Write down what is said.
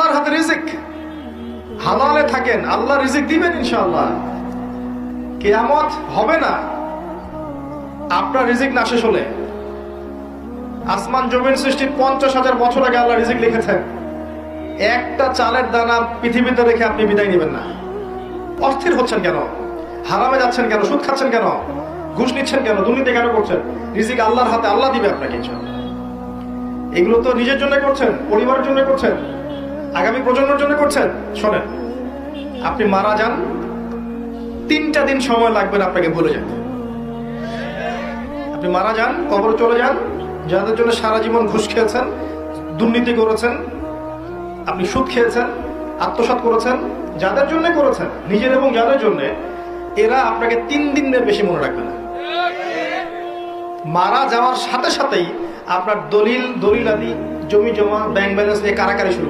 আল্লাহর হাতে রিজিক, হালালে থাকেন, আল্লাহ রিজিক দিবেন ইনশাআল্লাহ। কিয়ামত হবে না আপনার রিজিক না শেষ হলে। আসমান জমিন সৃষ্টির 50,000 বছর আগে আল্লাহ রিজিক লিখেছেন। একটা চালের দানা পৃথিবীতে রেখে আপনি বিদায় নেবেন না। অস্থির হচ্ছেন কেন? হারামে যাচ্ছেন কেন? সুদ খাচ্ছেন কেন? ঘুষ নিচ্ছেন কেন? দুর্নীতি কেন করছেন? রিজিক আল্লাহর হাতে, আল্লাহ দিবে আপনাকে ইনশাআল্লাহ। এগুলো তো নিজের জন্য করছেন, পরিবারের জন্য করছেন, আগামী প্রজন্মের জন্য করছেন। শোনেন, আপনি মারা যান, 3টা দিন সময় লাগবে না আপনাকে ভুলে যেতে। আপনি মারা যান, কবরে চলে যান, যাদের জন্য সারা জীবন ঘুষ খেয়েছেন, দুর্নীতি করেছেন, আপনি সুদ খেয়েছেন, আত্মসাৎ করেছেন, যাদের জন্য করেছেন, নিজের এবং যাদের জন্য, এরা আপনাকে 3 দিনের বেশি মনে রাখবে না। মারা যাওয়ার সাথে সাথেই আপনার দলিল আদি, জমি জমা, ব্যাংক ব্যালেন্স নিয়ে কারাকারি শুরু করবে।